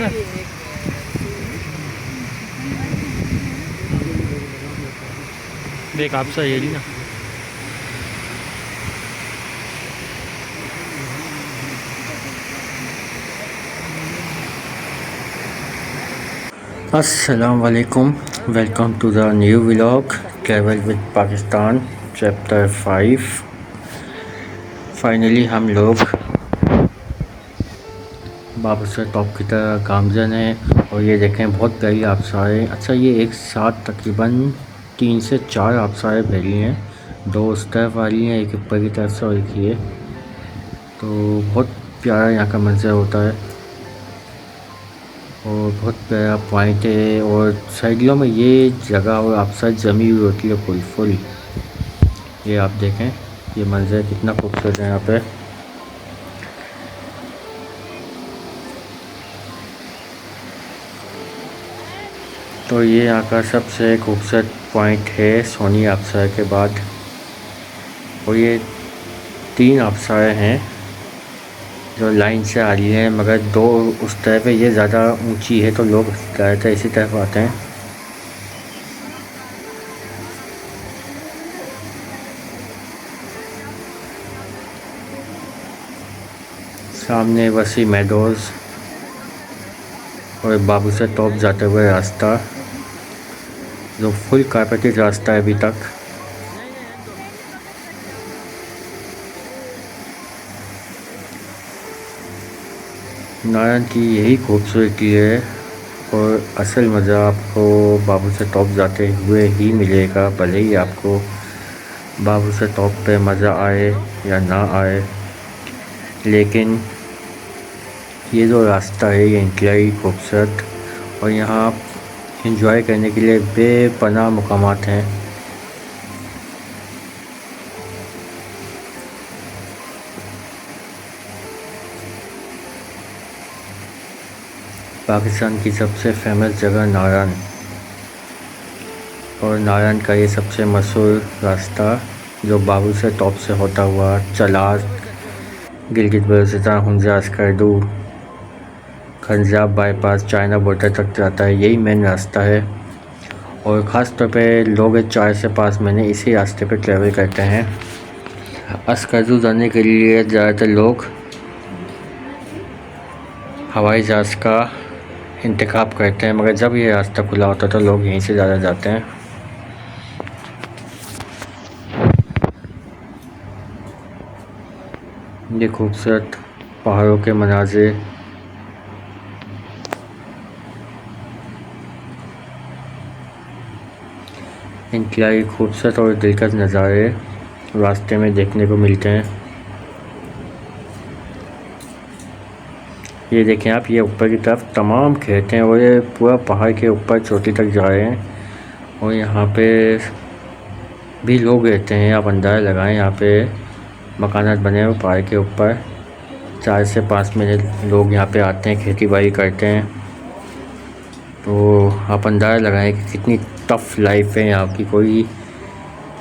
ना। देख आप सही है ना। अस्सलाम वालेकुम, welcome to the new vlog travel with Pakistan chapter 5। Finally हम लोग बाबूसर टॉप की तरह गामजन है। और ये देखें बहुत प्यारी आबशारें। अच्छा ये एक साथ तकरीबन 3 से 4 आबशारें फैली हैं। 2 उस तरफ वाली हैं, एक ऊपर की तरफ से और एक ये। तो बहुत प्यारा यहाँ का मंजर होता है और बहुत प्यारा पॉइंट है। और साइडों में ये जगह और आबशार जमी हुई होती है फुल। ये आप देखें ये मंजर कितना खूबसूरत है यहाँ पे। तो ये यहाँ का सबसे खूबसूरत पॉइंट है सोनी आबशार के बाद। और ये 3 आबशारें हैं जो लाइन से आ रही है, मगर 2 उस तरफ है। ये ज़्यादा ऊंची है तो लोग ज़्यादातर इसी तरफ आते हैं। सामने वसी मेडोज़ और बाबूसर टॉप जाते हुए रास्ता, जो फुल कारपेटेड रास्ता है अभी तक। नारायण की यही खूबसूरती है और असल मज़ा आपको बाबूसर टॉप जाते हुए ही मिलेगा। भले ही आपको बाबूसर टॉप पे मज़ा आए या ना आए, लेकिन ये जो रास्ता है ये इंतहाई खूबसूरत और यहाँ आप इंजॉय करने के लिए बेपनाह मुकामात हैं। पाकिस्तान की सबसे फेमस जगह नारायण, और नारायण का ये सबसे मशहूर रास्ता जो बाबूसर टॉप से होता हुआ चलार, गिलगित बल्तिस्तान, हुंजा, स्कर्दू, खंजाब बाईपास, चाइना बॉर्डर तक जाता है। यही मेन रास्ता है और ख़ास तौर पे लोग 4 से 5 महीने इसी रास्ते पे ट्रैवल करते हैं। अस्कर्दू जाने के लिए ज़्यादातर लोग हवाई जहाज़ का इंतखाब करते हैं, मगर जब ये रास्ता खुला होता है तो लोग यहीं से ज़्यादा जाते हैं। ये खूबसूरत पहाड़ों के मनाज़िर, इंतहाई खूबसूरत और दिलकश नज़ारे रास्ते में देखने को मिलते हैं। ये देखें आप, ये ऊपर की तरफ तमाम खेत हैं और ये पूरा पहाड़ के ऊपर चोटी तक जा रहे हैं। और यहाँ पे भी लोग रहते हैं, आप अंदाज़ा लगाएं। यहाँ पे मकानात बने हुए पहाड़ के ऊपर। 4 से 5 महीने लोग यहाँ पे आते हैं, खेती बाड़ी करते हैं। तो आप अंदाज़ा लगाएं कि कितनी टफ़ लाइफ है यहाँ की। कोई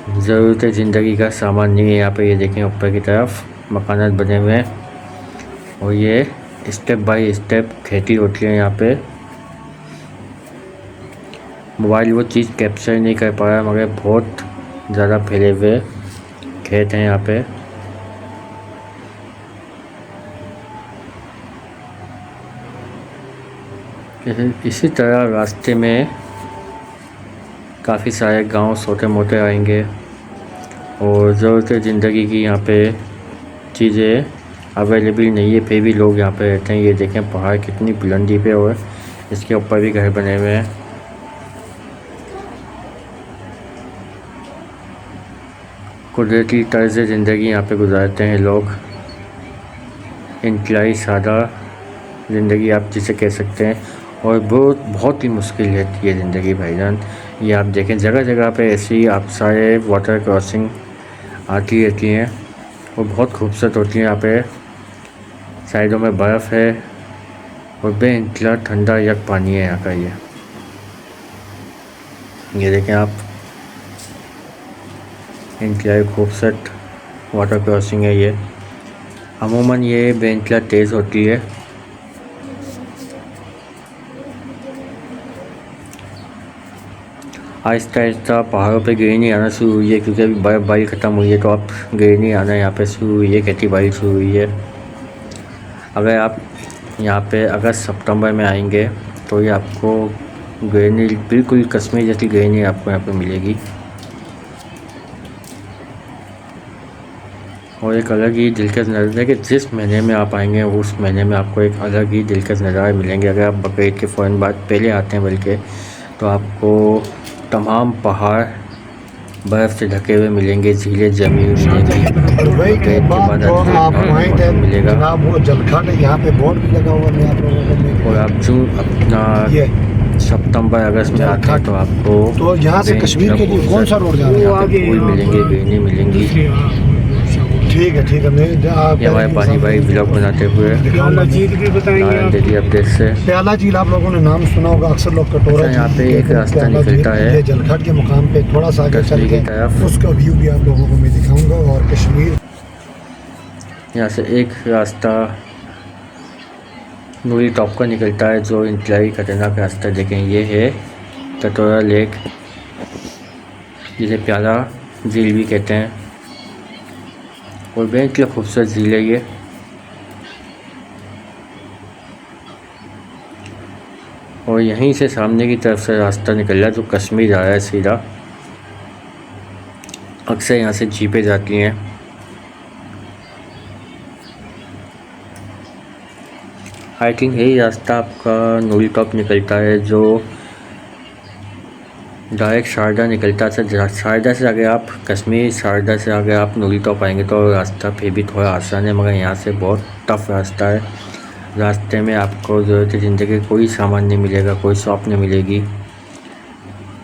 ज़रूरत ज़िंदगी का सामान नहीं है यहाँ पे। ये देखें ऊपर की तरफ मकानात बने हुए हैं और ये स्टेप बाय स्टेप खेती होती है यहाँ पे। मोबाइल वो चीज़ कैप्चर नहीं कर पा रहा, मगर बहुत ज़्यादा फैले हुए खेत हैं यहाँ पे। इसी तरह रास्ते में काफ़ी सारे गांव छोटे मोटे आएंगे और ज़रूरत ज़िंदगी की यहाँ पे चीज़ें अवेलेबल नहीं है, फिर भी लोग यहाँ पे रहते हैं। ये देखें पहाड़ कितनी बुलंदी पे और इसके ऊपर भी घर बने हुए हैं। कुदरती तर्ज ज़िंदगी यहाँ पे गुजारते हैं लोग। इंतहाई सादा ज़िंदगी आप जिसे कह सकते हैं और बहुत ही मुश्किल है ये ज़िंदगी भाईजान। ये आप देखें जगह जगह पे ऐसी आप सारे वाटर क्रॉसिंग आती रहती हैं और बहुत खूबसूरत होती हैं। यहाँ पे साइडों में बर्फ़ है और बेइंतहा ठंडा यक पानी है यहाँ का। ये देखें आप, इंतहाई खूबसूरत वाटर क्रॉसिंग है ये। अमूमन ये बेइंतहा तेज़ होती है आहिस्ता आहिस्ता पहाड़ों पे गिरनी आना शुरू हुई है, क्योंकि अभी बर्फ़बारी ख़त्म हुई है तो अब गिरनी आना यहाँ पे शुरू हुई है, खेती बाड़ी शुरू हुई है। अगर आप यहाँ पे अगस्त सितंबर में आएंगे तो ये आपको गिरनी बिल्कुल कश्मीर जैसी गिरनी आपको यहाँ पे मिलेगी, और एक अलग ही दिलकश नज़ारा है कि जिस महीने में आप आएंगे उस महीने में आपको एक अलग ही दिलकश नज़ारे मिलेंगे। अगर आप बकरीद के फ़ौरन बाद पहले आते हैं बल्कि, तो आपको तमाम पहाड़ बर्फ़ से ढके हुए मिलेंगे, झीलें जमी हुई मिलेंगी। दुबई के बाद जो आप आए थे मिलेगा जनाब, वो जलखा है, यहाँ पे बोर्ड भी लगा हुआ है आप लोगों को। और आप जून अपना सितंबर अगस्त में आते हैं तो आपको तो यहाँ से कश्मीर के लिए कौन सा रोड जा रहा है? फूल मिलेंगे, गिरनी मिलेंगी। ठीक है ये हमारे पानी भाई ब्लॉग बनाते हुए नारायण देवी अपडेट से। प्याला झील आप लोगों ने नाम सुना होगा, अक्सर लोग कटोरा यहाँ पे एक रास्ता निकलता है ये जलखट के मुकाम पे थोड़ा सा आगे चल के उसका व्यू भी आप लोगों को मैं दिखाऊंगा। और कश्मीर यहाँ से एक रास्ता नूरी टॉप का निकलता है, जो इंतलाई खतरनाक रास्ता देखें। ये है कटोरा लेक, जिसे प्याला झील भी कहते हैं, और बेहद की खूबसूरत झील है ये। और यहीं से सामने की तरफ से रास्ता निकल रहा है जो कश्मीर जा रहा है सीधा। अक्सर यहाँ से जीपें जाती हैं। आई थिंक यही रास्ता आपका नूरी टॉप निकलता है, जो डायरेक्ट शारदा निकलता है। शारदा से आगे आप कश्मीर, शारदा से आगे आप नूरी टॉप आएंगे तो रास्ता फिर भी थोड़ा आसान है, मगर यहाँ से बहुत टफ रास्ता है। रास्ते में आपको ज़रूरत ज़िंदगी कोई सामान नहीं मिलेगा, कोई शॉप नहीं मिलेगी।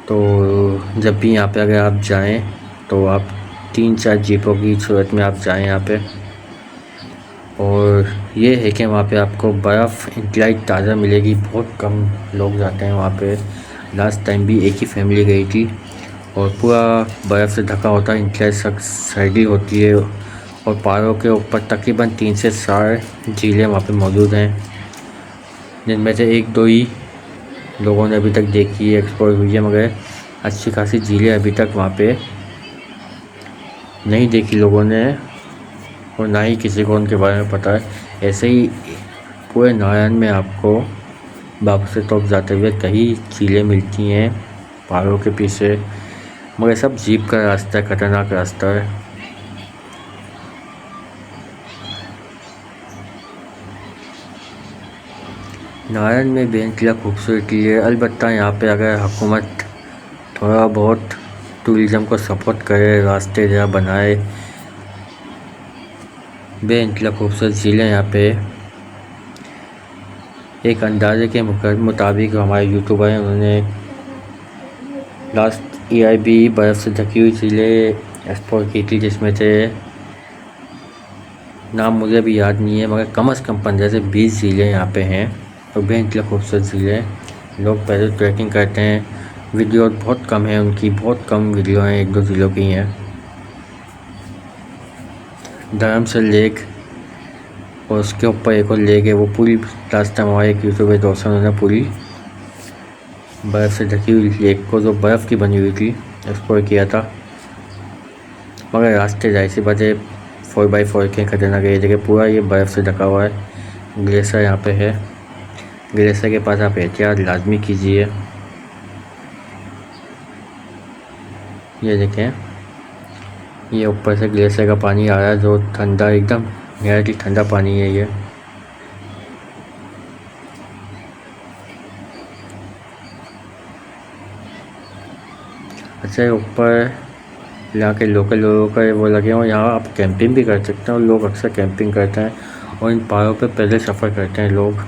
तो जब भी यहाँ पे अगर आप जाएं तो आप 3-4 जीपों की सूरत में आप जाएं यहाँ पे। और ये है कि वहाँ पे आपको बर्फ़ इंतलाई ताज़ा मिलेगी। बहुत कम लोग जाते हैं वहाँ पे। लास्ट टाइम भी एक ही फैमिली गई थी और पूरा बर्फ़ से ढका होता है, इंतलाई सख्त सर्दी होती है। और पहाड़ों के ऊपर तकरीबन 3 से 4 झीलें वहाँ पे मौजूद हैं, जिनमें से 1-2 ही लोगों ने अभी तक देखी है, एक्सप्लोर हुई है, मगर अच्छी खासी झीलें अभी तक वहाँ पे नहीं देखी लोगों ने, और ना ही किसी को उनके बारे में पता है। ऐसे ही पूरे नारायण में आपको बाबू से टॉप जाते हुए कई झीलें मिलती हैं पहाड़ों के पीछे, मगर सब जीप का रास्ता है, खतरनाक रास्ता है। नारायण में बेनतला खूबसूरती है। अलबत्ता यहाँ पे अगर हुकूमत थोड़ा बहुत टूरिज़म को सपोर्ट करे, रास्ते जहाँ बनाए, बेनतला खूबसूरत झीलें यहाँ पे। एक अंदाजे के मुताबिक हमारे यूट्यूबर हैं, उन्होंने लास्ट ईयर भी बर्फ़ से ढकी हुई झीलें एक्सप्लोर की थी, जिसमें से नाम मुझे भी याद नहीं है, मगर कम से कम 15 से 20 झीलें यहाँ पे हैं। और बेहद खूबसूरत झीलें, लोग पहले ट्रैकिंग करते हैं। वीडियो बहुत कम है उनकी, बहुत कम वीडियो हैं, 1-2 झीलों की हैं। धर्मसल लेक और उसके ऊपर एक और लेक है, वो पूरी लास्ट टाइम हमारे एक यूट्यूबर दोस्तों ने पूरी बर्फ़ से ढकी हुई लेक को, जो बर्फ़ की बनी हुई थी, एक्सप्लोर किया था। मगर रास्ते जाहिर सी बात है 4x4 के खतरनाक है, जगह पूरा ये बर्फ़ से ढका हुआ है। ग्लेशियर यहाँ पे है, ग्लेशियर के पास आप एहतियात लाजमी कीजिए। ये देखें, ये ऊपर से ग्लेशियर का पानी आ रहा है, जो ठंडा, एकदम नहायत ही ठंडा पानी है ये। अच्छा, ऊपर यहाँ के लोकल लोगों का वो लगे हुए, यहाँ आप कैंपिंग भी कर सकते हैं, और लोग अक्सर कैंपिंग करते हैं और इन पहाड़ों पे पैदल सफ़र करते हैं लोग।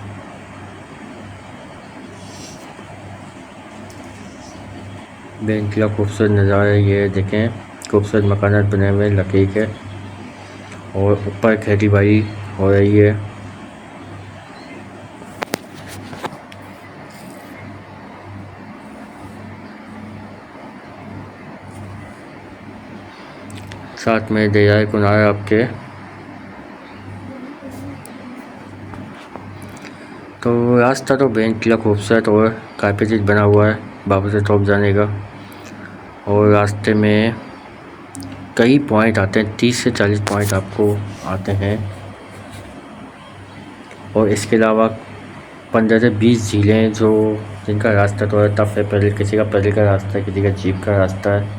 बेनतला खूबसूरत नज़ारा ये देखें, खूबसूरत मकानात बने हुए लकड़ी के, और ऊपर खेती बाड़ी हो रही है। साथ में दरियाए किनारे आपके। तो रास्ता तो बेनतला खूबसूरत और काफ़ी चीज़ बना हुआ है बाबू से टॉप जाने का। और रास्ते में कई पॉइंट आते हैं, 30 से 40 पॉइंट आपको आते हैं। और इसके अलावा 15 से 20 झीलें जो जिनका रास्ता थोड़ा टफ है, पैदल, किसी का पैदल का रास्ता है, किसी का जीप का रास्ता है।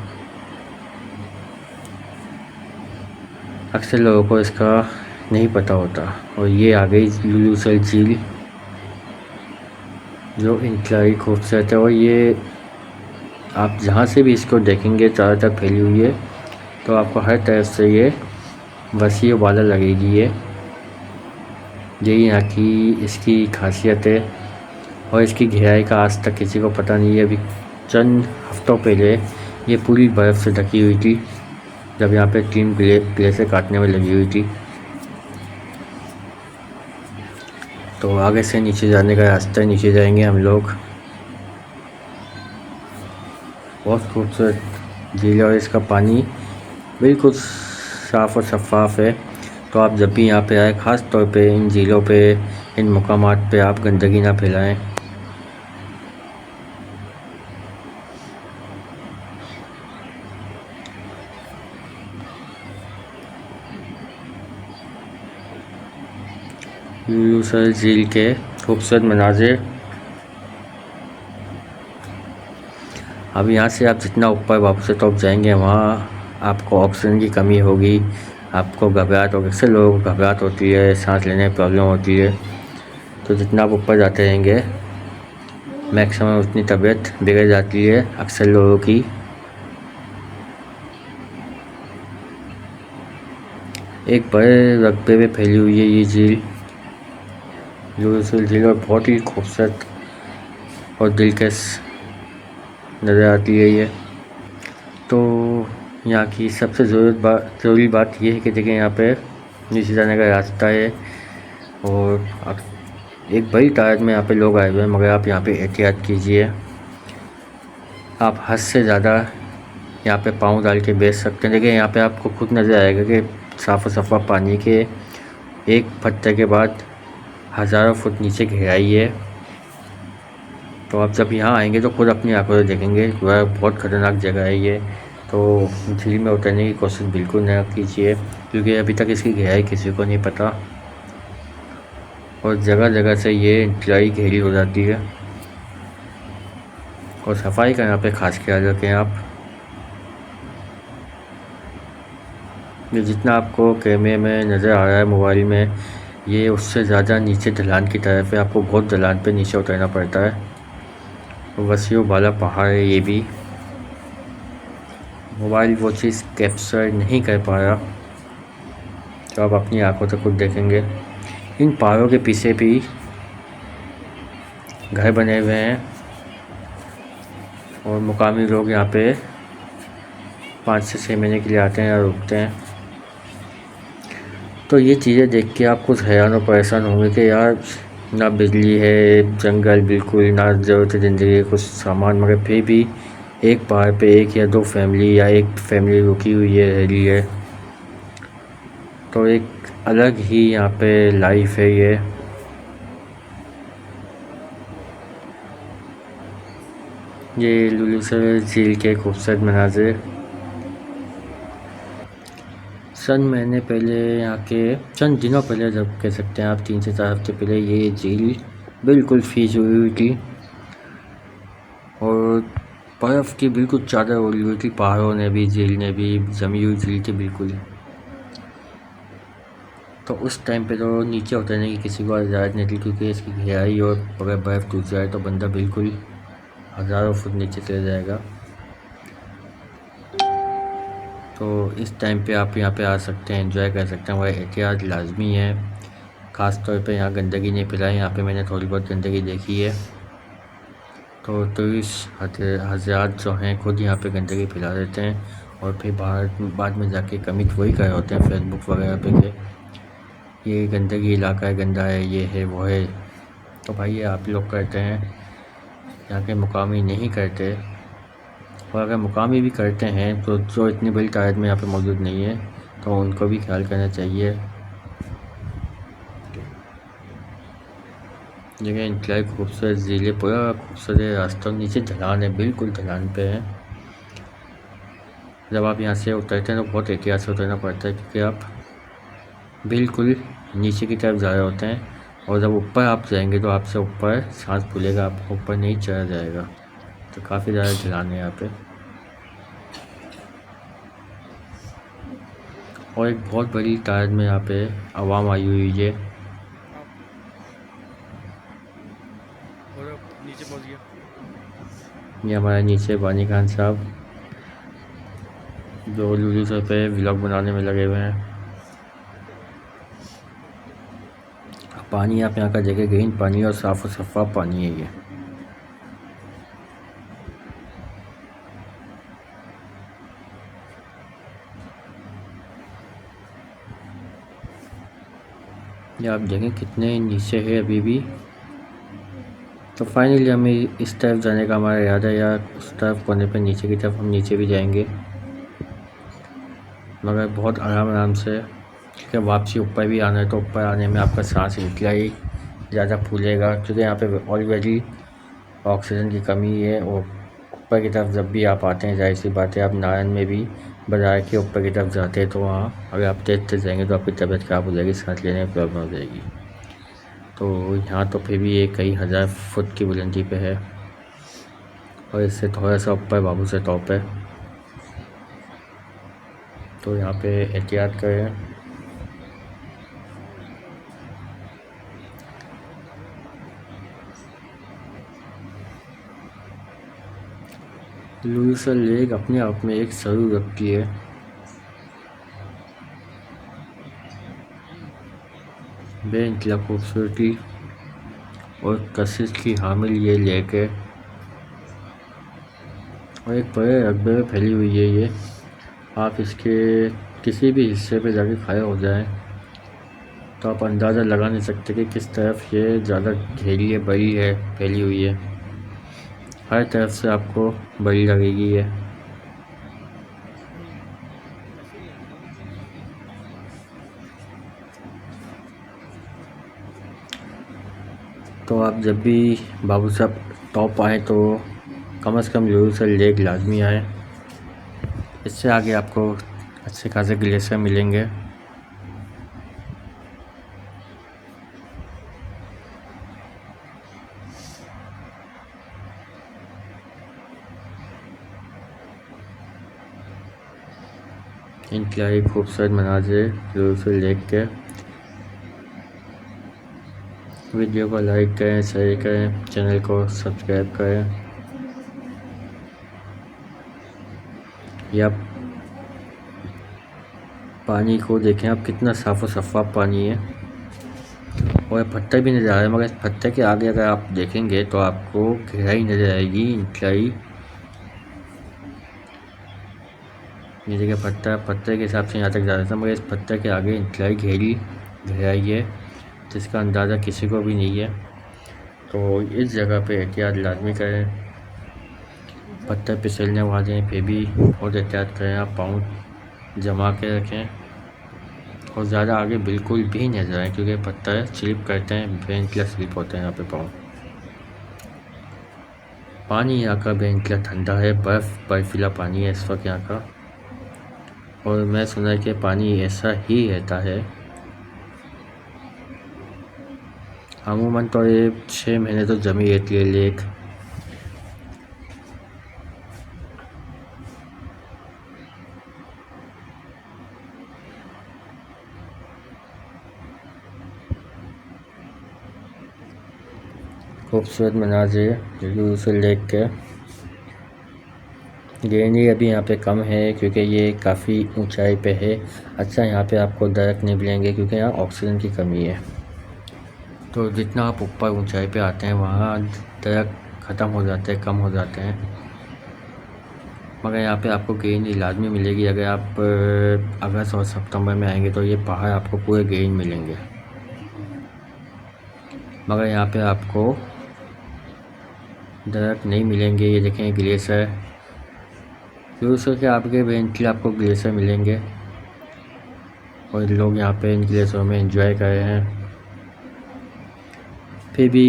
अक्सर लोगों को इसका नहीं पता होता। और ये आ गई लुलुसल झील, जो इंतहाई खूबसूरत है। और ये आप जहाँ से भी इसको देखेंगे चारों तरफ फैली हुई है, तो आपको हर तरफ से ये वसी वाला लगेगी। यही यहाँ की इसकी खासियत है। और इसकी गहराई का आज तक किसी को पता नहीं है। अभी चंद हफ्तों पहले ये पूरी बर्फ़ से ढकी हुई थी, जब यहाँ पे 3 ग्लेशियर काटने में लगी हुई थी। तो आगे से नीचे जाने का रास्ता है, नीचे जाएंगे हम लोग। बहुत खूबसूरत झील है और इसका पानी बिल्कुल साफ़ और शफाफ है। तो आप जब भी यहाँ पे आए, ख़ास तौर पे इन झीलों पे, इन मकामात पे आप गंदगी ना फैलाएं। लुलुसल झील के खूबसूरत मनाजिर। अब यहाँ से आप जितना ऊपर वापस टॉप जाएंगे, वहाँ आपको ऑक्सीजन की कमी होगी, आपको घबराहट होगी। अक्सर लोगों को घबराहट होती है, सांस लेने में प्रॉब्लम होती है। तो जितना आप ऊपर जाते रहेंगे, मैक्सिमम उतनी तबीयत बिगड़ जाती है अक्सर लोगों की। एक बड़े रकबे में फैली हुई है ये झील, लुलुसल झील, और बहुत ही खूबसूरत और दिलकश नज़र आती है ये। तो यहाँ की सबसे ज़रूरी बात ये है कि देखिए यहाँ पे नीचे जाने का रास्ता है। और एक बड़ी तादाद में यहाँ पे लोग आए हुए हैं, मगर आप यहाँ पे एहतियात कीजिए। आप हद से ज़्यादा यहाँ पे पाँव डाल के बैठ सकते हैं। देखिए यहाँ पे आपको खुद नज़र आएगा कि साफ़ सफ़ा पानी के एक पत्थर के बाद हज़ारों फुट नीचे गहराई है। तो आप जब यहाँ आएंगे तो खुद अपनी आंखों से देखेंगे। वह बहुत ख़तरनाक जगह है ये। तो झील में उतरने की कोशिश बिल्कुल ना कीजिए, क्योंकि अभी तक इसकी गहराई किसी को नहीं पता। और जगह जगह से ये इंतहाई गहरी हो जाती है। और सफाई का यहाँ पे ख़ास ख्याल रखें आप। ये जितना आपको कैमरे में नज़र आ रहा है, मोबाइल में, ये उससे ज़्यादा नीचे ढलान की तरफ है। आपको बहुत ढलान पे नीचे उतरना पड़ता है। वसीउ वाला पहाड़ है ये भी। मोबाइल वो चीज़ कैप्चर नहीं कर पाया, तो आप अपनी आंखों से खुद देखेंगे। इन पहाड़ों के पीछे भी घर बने हुए हैं और मुकामी लोग यहाँ पे 5 से 6 महीने के लिए आते हैं और रुकते हैं। तो ये चीज़ें देख के आप कुछ हैरान और परेशान होंगे कि यार, ना बिजली है, जंगल बिल्कुल, ना ज़रूरत है ज़िंदगी कुछ सामान, मगर फिर भी एक पहाड़ पे 1 या 2 फैमिली या एक फैमिली रुकी हुई है, रह रही है। तो एक अलग ही यहाँ पे लाइफ है ये। लुलुसल झील के खूबसूरत मनाजिर। चंद महीने पहले, यहाँ के चंद दिनों पहले, जब कह सकते हैं आप 3 से 4 हफ्ते पहले, ये झील बिल्कुल फ्रीज हुई थी और बर्फ़ की बिल्कुल चादर ओढ़ी हुई थी। पहाड़ों ने भी, झील ने भी, जमी हुई झील थी बिल्कुल। तो उस टाइम पे तो नीचे उतरने की किसी को इजाज़त नहीं थी, क्योंकि इसकी गहराई, और अगर बर्फ़ टूट जाए तो बंदा बिल्कुल हज़ारों फुट नीचे चले जाएगा। तो इस टाइम पे आप यहाँ पे आ सकते हैं, एंजॉय कर सकते हैं, वह एहतियात लाजमी है। ख़ास तौर पे यहाँ गंदगी नहीं फैलाएं। यहाँ पे मैंने थोड़ी बहुत गंदगी देखी है। तो टूरिस्ट हज़रात जो हैं खुद यहाँ पे गंदगी फैला देते हैं और फिर बाद में जाके कमिट वही कर होते हैं फेसबुक वगैरह पे कि ये गंदगी इलाका है, गंदा है, ये है, वो है। तो भाई ये आप लोग करते हैं, यहाँ के मुकामी नहीं करते। और अगर मुकामी भी करते हैं तो जो इतनी बड़ी तादाद में यहाँ पे मौजूद नहीं है, तो उनको भी ख्याल करना चाहिए। जगह इंतहाई खूबसूरत झील, पूरा खूबसूरत रास्ता, नीचे ढलान है, बिल्कुल ढलान पे है। जब आप यहाँ से उतरते हैं तो बहुत एहतियात से उतरना पड़ता है, क्योंकि आप बिल्कुल नीचे की तरफ जा रहे होते हैं, और जब ऊपर आप जाएंगे तो आपसे ऊपर सांस फूलेगा, आपको ऊपर नहीं चढ़ा जाएगा। तो काफ़ी ज़्यादा ढलान है यहाँ पे, और एक बहुत बड़ी तादाद में यहाँ पे आवाम आई हुई है। नीचे पहुंच गया। ये हमारे नीचे बानी खान साहब जो लुलू सर पे व्लॉग बनाने में लगे हुए हैं। पानी आप यहाँ का जगह ग्रीन पानी और साफ़ और शफाफ पानी है ये आप देखें कितने नीचे है अभी भी। तो फाइनली हमें इस तरफ जाने का हमारा इरादा है, या उस तरफ कोने पे नीचे की तरफ हम नीचे भी जाएंगे, मगर बहुत आराम से, क्योंकि वापसी ऊपर भी आना है। तो ऊपर आने में आपका सांस इतना ही ज़्यादा फूलेगा, क्योंकि यहाँ पे ऑलरेडी ऑक्सीजन की कमी है। और ऊपर की तरफ जब भी आप आते हैं, जाहिर सी बात है, आप नारायण में भी बाजार के ऊपर की तरफ जाते हैं, तो वहाँ अगर आप तेज जाएंगे तो आपकी तबीयत ख़राब हो जाएगी, सांस लेने में प्रॉब्लम हो जाएगी। तो यहाँ तो फिर भी ये कई हज़ार फुट की बुलंदी पे है, और इससे थोड़ा सा ऊपर बाबू से टॉप है। तो यहाँ पे एहतियात करें। लुलूसर लेक अपने आप में एक सरू रखती है। बेइंतहा खूबसूरती और कशिश की हामिल ये लेक है, और एक बड़े रकबे में फैली हुई है ये। आप इसके किसी भी हिस्से पे जाके खड़े हो जाएं तो आप अंदाज़ा लगा नहीं सकते कि किस तरफ ये ज़्यादा घेरी है, बड़ी है, फैली हुई है। हर तरफ से आपको बड़ी लगेगी ये। तो आप जब भी बाबू साहब टॉप आए तो कम से कम लुलूसर लेक लाजमी आए। इससे आगे आपको अच्छे खासे ग्लेशियर मिलेंगे। इंतहाई खूबसूरत मनाज़िर लुलूसर लेक के। वीडियो को लाइक करें, शेयर करें, चैनल को सब्सक्राइब करें। या पानी को देखें आप, कितना साफ़ और शफाफ पानी है, और पत्थर भी नज़र आ रहा है, मगर इस पत्थर के आगे अगर आप देखेंगे तो आपको गहराई नज़र आएगी, इंतहाई। ये देखिए पत्थर के हिसाब से यहाँ तक जा रहा था, मगर इस पत्थर के आगे इंतहाई गहराई है, जिसका अंदाज़ा किसी को भी नहीं है। तो इस जगह पे एहतियात लाजमी करें। पत्थर फिसलने वाले हैं, फिर भी बहुत एहतियात करें। आप पाँव जमा के रखें, और ज़्यादा आगे बिल्कुल भी न जाएं, क्योंकि पत्थर स्लिप करते हैं, बेइंतहा स्लिप होते हैं यहाँ पे पाँव। पानी यहाँ का बेइंतहा ठंडा है, बर्फ़ीला पानी है इस वक्त यहाँ का। और मैं सुना है कि पानी ऐसा ही रहता है अमूमन, तो ये 6 महीने तो जमी रहती है लेक। खूबसूरत मनाज़िर लुलूसर लेक के। ग्रीनरी अभी यहाँ पे कम है, क्योंकि ये काफ़ी ऊंचाई पे है। अच्छा, यहाँ पे आपको दरख्त नहीं मिलेंगे, क्योंकि यहाँ ऑक्सीजन की कमी है। तो जितना आप ऊपर ऊंचाई पे आते हैं, वहाँ दरख्त ख़त्म हो जाते हैं, कम हो जाते हैं। मगर यहाँ पे आपको ग्रीनरी लाजमी मिलेगी। अगर आप अगस्त और सितंबर में आएंगे तो ये पहाड़ आपको पूरे ग्रीन मिलेंगे। मगर यहाँ पे आपको दरख्त नहीं मिलेंगे। ये देखें ग्लेशियर, लुलूसर के आगे बेइंतहा आपको ग्लेशियर मिलेंगे, और लोग यहाँ पे इन ग्लेशियरों में एंजॉय कर रहे हैं। फिर भी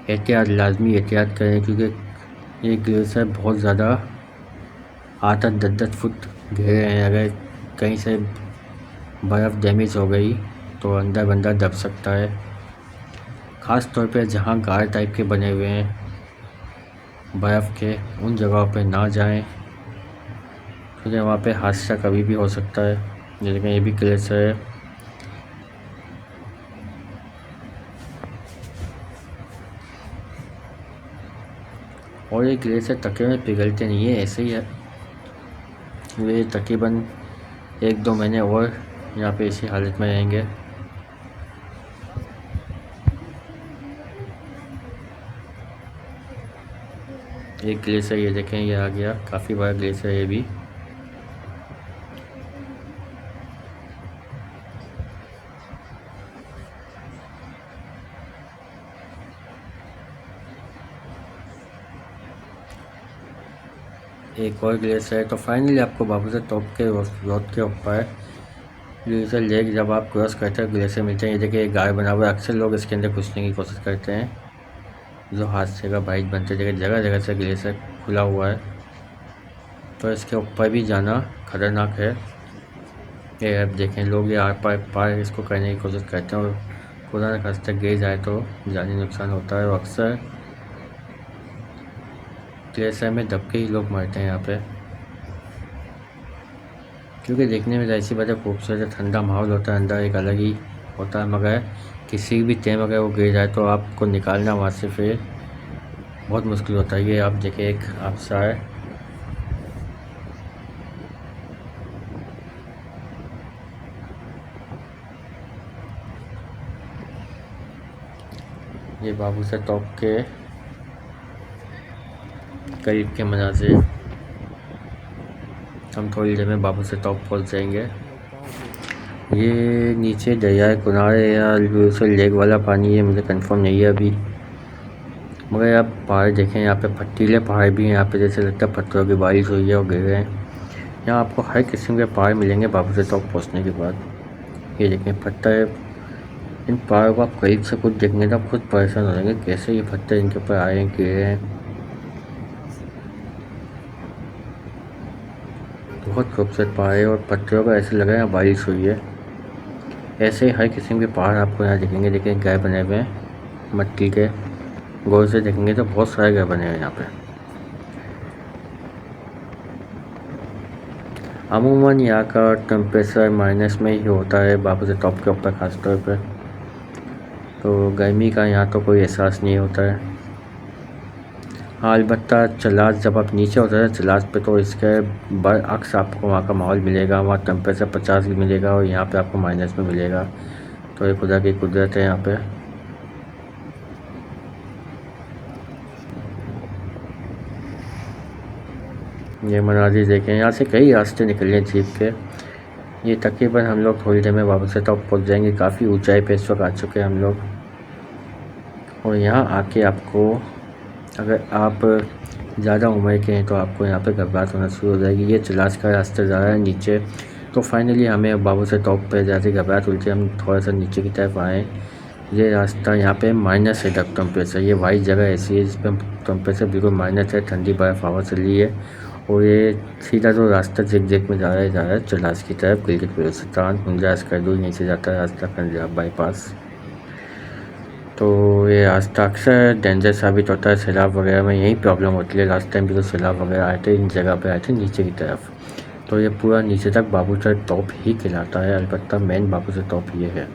एहतियात लाजमी एहतियात करें, क्योंकि ये ग्लेशियर बहुत ज़्यादा 8-8 10-10 फुट गहरे हैं। अगर कहीं से बर्फ़ डैमेज हो गई तो अंदर बंदा दब सकता है। ख़ास तौर पे जहाँ गार टाइप के बने हुए हैं बर्फ़ के, उन जगहों पे ना जाएं, क्योंकि वहाँ पे हादसा कभी भी हो सकता है। जैसे कि ये भी ग्लेशियर है। और ये ग्लेशियर तकरीबन पिघलते नहीं है, ऐसे ही है। ये तकरीबन 1-2 महीने और यहाँ पे इसी हालत में रहेंगे। एक ग्लेशियर ये देखें, ये आ गया, काफ़ी बड़ा ग्लेशियर ये भी। एक और ग्लेशियर है। तो फाइनली आपको बाबूसर टॉप के रोड के ऊपर ग्लेशियर लेक जब आप क्रॉस करते हैं ग्लेशियर मिलते हैं। ये देखिए एक गाय बना हुआ है। अक्सर लोग इसके अंदर घुसने की कोशिश करते हैं, जो हादसे का बाइक बनते हैं। जगह जगह से ग्लेशियर खुला हुआ है, तो इसके ऊपर भी जाना खतरनाक है। ये आप देखें, लोग ये आर पार इसको करने की कोशिश करते हैं और खुदा न खास्ता गिर जाए तो जानी नुकसान होता है। और अक्सर ग्लेशियर में दब के ही लोग मरते हैं यहाँ पे, क्योंकि देखने में ऐसी बात है खूबसूरत ठंडा माहौल होता है, अंदर एक अलग ही होता है। मगर किसी भी टाइम अगर वो गिर जाए तो आपको निकालना वहाँ से फिर बहुत मुश्किल होता है। ये आप देखिए एक हादसा है। ये बाबूसर टॉप के करीब के मनाज़िर। हम थोड़ी देर में बाबूसर टॉप पहुँच जाएंगे। ये नीचे दरिया किनारे या लेक वाला पानी है, मुझे कंफर्म नहीं है अभी। मगर आप पहाड़ देखें, यहाँ पे फटीले पहाड़ भी हैं। यहाँ पे जैसे लगता है पत्थरों की बारिश हुई है और गिर रहे हैं। यहाँ आपको हर किस्म के पहाड़ मिलेंगे बाबूसर टॉप पहुँचने के बाद। ये देखें पत्थर, इन पहाड़ों को आप करीब से खुद देखेंगे तो आप खुद परेशान हो जाएंगे, कैसे ये पत्थर इनके ऊपर आए हैं, गिरे हैं। बहुत खूबसूरत पहाड़ है और पत्थरों का ऐसे लग रहा है बारिश हुई है। ऐसे ही हर किस्म के पहाड़ आपको यहाँ दिखेंगे। देखिए घर बने हुए हैं मट्टी के, गौर से देखेंगे तो बहुत सारे घर बने हुए हैं यहाँ पे। अमूमन यहाँ का टेम्परेचर माइनस में ही होता है बाबूसर टॉप के ऊपर ख़ास तौर पे, तो गर्मी का यहाँ तो कोई एहसास नहीं होता है। हाँ अलबत्ता चलास जब आप नीचे होते हैं चलास पे, तो इसके बरअक्स आपको वहाँ का माहौल मिलेगा। वहाँ टेम्परेचर 50 मिलेगा और यहाँ पे आपको माइनस में मिलेगा। तो ये खुदा की कुदरत है यहाँ पे। ये मनाज़िर देखें, यहाँ से कई रास्ते निकले हैं जीप के। ये तकरीबन हम लोग थोड़ी देर में बाबूसर टॉप पहुँच जाएंगे। काफ़ी ऊंचाई पे इस वक्त आ चुके हैं हम लोग। और यहाँ आके आपको, अगर आप ज़्यादा उम्र के हैं तो आपको यहाँ पे घबराहट होना शुरू हो जाएगी। ये चलास का रास्ता जा रहा है नीचे। तो फाइनली हमें बाबूसर टॉप पे जाते घबराहट हुई थी, हम थोड़ा सा नीचे की तरफ आए। ये रास्ता यहाँ पे माइनस है तक टेम्परेचर। ये वाइट जगह ऐसी है जिसमें टेम्परेचर बिल्कुल माइनस है, ठंडी बर्फ़ हवा चल रही है। और ये सीधा जो रास्ता जिग में जा रहा है चलास की तरफ, गिलगित बल्तिस्तान मुंजाज करदू, यहीं से जाता है रास्ता पंजाब बाईपास। तो ये रास्ता अक्सर डेंजर साबित होता है, सैलाब वगैरह में यही प्रॉब्लम होती है। लास्ट टाइम भी तो सैलाब वगैरह आए थे, इन जगह पे आए थे नीचे की तरफ। तो ये पूरा नीचे तक बाबूसर टॉप ही कहलाता है। अलबत्ता मेन बाबूसर टॉप ये है।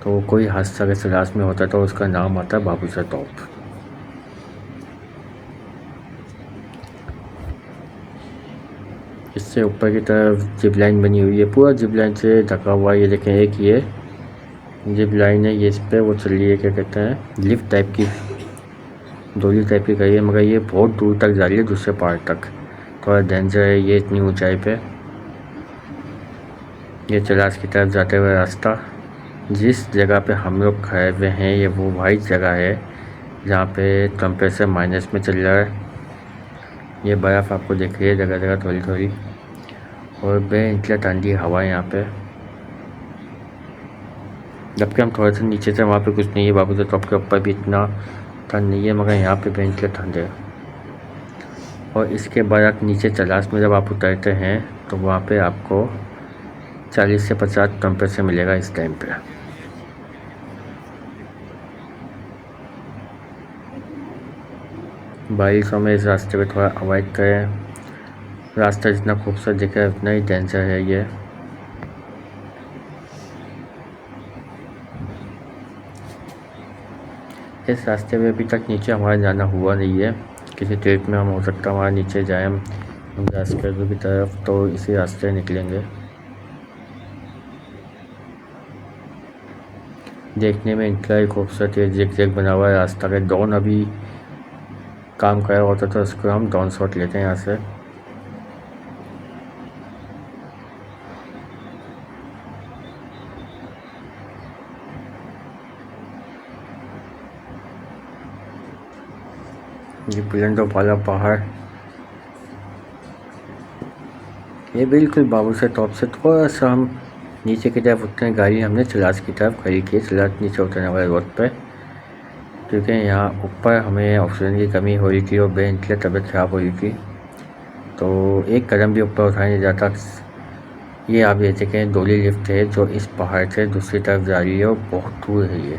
तो कोई हादसा अगर सैलाब में होता है तो उसका नाम आता है बाबूसर टॉप। इससे ऊपर की तरफ जिप लाइन बनी हुई है, पूरा जिप लाइन से ढका हुआ है। ये देखें एक ये जिप लाइन है, ये इस पर वो चल रही है, क्या कहते हैं, लिफ्ट टाइप की, डोली टाइप की गई है। मगर ये बहुत दूर तक जा रही है, दूसरे पहाड़ तक। थोड़ा डेंजर है ये इतनी ऊंचाई पे। ये चलास की तरफ जाते हुए रास्ता। जिस जगह पे हम लोग खड़े हुए हैं ये वो वाइट जगह है जहाँ पे टेम्परेचर माइनस में चल रहा है। ये बर्फ़ आपको दिख रही है जगह जगह थोड़ी थोड़ी, और बेइंतहा ठंडी हवा यहाँ पे। जबकि हम थोड़े से नीचे से, वहाँ पे कुछ नहीं है, बाबूसर टॉप के ऊपर भी इतना ठंड नहीं है, मगर यहाँ पे बेइंतहा ठंड है। और इसके बाद आप नीचे चलास में जब आप उतरते हैं तो वहाँ पे आपको 40 से 50 टेम्परेचर मिलेगा इस टाइम पे। बारिशों में इस रास्ते पे थोड़ा अवॉइड करें। रास्ता जितना खूबसूरत दिख रहा है उतना ही डेंजर है ये। इस रास्ते में अभी तक नीचे हमारा जाना हुआ नहीं है। किसी ट्रिप में हम हो सकता है हमारा नीचे जाए हम रास्ते की तरफ, तो इसी रास्ते निकलेंगे। देखने में इतना ही खूबसूरत है, जिग जैग बना हुआ है रास्ता के। ड्रोन अभी काम कर रहा होता तो उसको हम ड्रोन शॉट लेते हैं यहाँ से। ये बुलंदों वाला पहाड़, ये बिल्कुल बाबू से टॉप से थोड़ा सा हम नीचे की तरफ उतरने गाड़ी हमने चलास की तरफ खड़ी की, चलास नीचे उतरने वाले रोड पे, क्योंकि यहाँ ऊपर हमें ऑक्सीजन की कमी हो रही थी और बेइंतहा तबीयत ख़राब हो रही थी, तो एक कदम भी ऊपर उठाया नहीं जाता। ये आप ये देखें डोली लिफ्ट है जो इस पहाड़ से दूसरी तरफ जा रही है और बहुत दूर है ये,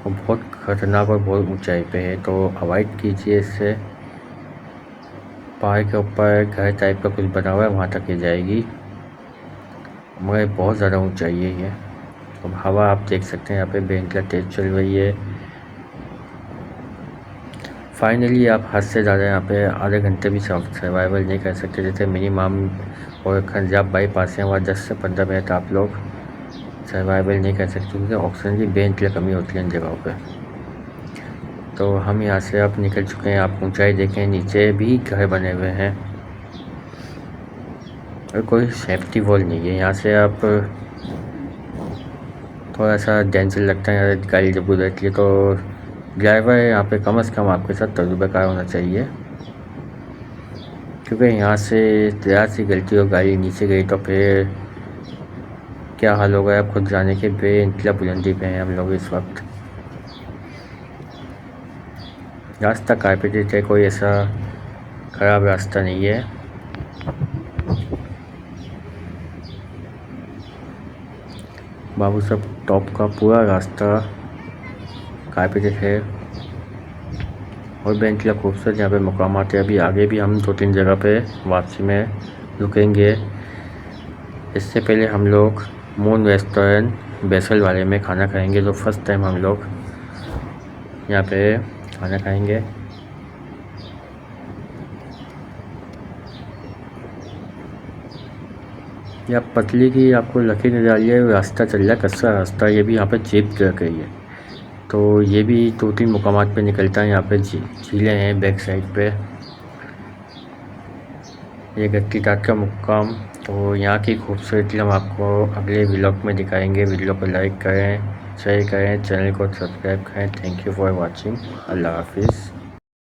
और बहुत ख़तरनाक और बहुत ऊंचाई पे है, तो अवॉइड कीजिए इससे। पहाड़ के ऊपर घर टाइप का कुछ बना हुआ है, वहाँ तक ये जाएगी, मगर बहुत ज़्यादा ऊंचाई है ये। अब हवा आप देख सकते हैं यहाँ पे बेइंतहा तेज़ चल रही है। फाइनली आप हद से ज़्यादा यहाँ पे आधे घंटे भी सर्वाइवल नहीं कर सकते। जैसे मिनिमम और खंजाब बाईपास है वहाँ 10 से 15 मिनट आप लोग सर्वाइवल नहीं कर सकते, क्योंकि ऑक्सीजन की बेइंतहा कमी होती है इन जगहों पे। तो हम यहाँ से अब निकल चुके हैं। आप ऊंचाई देखें, नीचे भी घर बने हुए हैं और कोई सेफ्टी वॉल नहीं है। यहाँ से आप थोड़ा सा डेंजर लगता है यहाँ गाड़ी जब गुजरती है, तो ड्राइवर यहाँ पे कम से कम आपके साथ तजुर्बेकार होना चाहिए, क्योंकि यहाँ से ज़रा सी गलती हो गाड़ी नीचे गई तो फिर क्या हाल होगा आप खुद जाने के। बेइंतहा बुलंदी पे हैं हम लोग इस वक्त। रास्ता कारपेटेड है, कोई ऐसा ख़राब रास्ता नहीं है। बाबू सब टॉप का पूरा रास्ता कारपेटेड है और बेइंतहा खूबसूरत यहाँ पे मुकामात है। अभी आगे भी हम 2-3 जगह पे वापसी में रुकेंगे। इससे पहले हम लोग मून रेस्टोरेंट बैसल वाले में खाना खाएंगे, जो फर्स्ट टाइम हम लोग यहाँ पे खाना खाएंगे। या पतली की आपको लकीर नजर आ रही है, रास्ता चल रहा है कच्चा रास्ता, ये भी यहाँ पे जीप रख रही है, तो ये भी 2-3 मुकामात पे निकलता है। यहाँ पे झीलें हैं बैक साइड पे, ये गट्टी टाट का मुकाम। तो यहाँ की खूबसूरती हम आपको अगले व्लॉग में दिखाएंगे। वीडियो को लाइक करें, शेयर करें, चैनल को सब्सक्राइब करें। Thank you for watching. अल्लाह हाफिज़।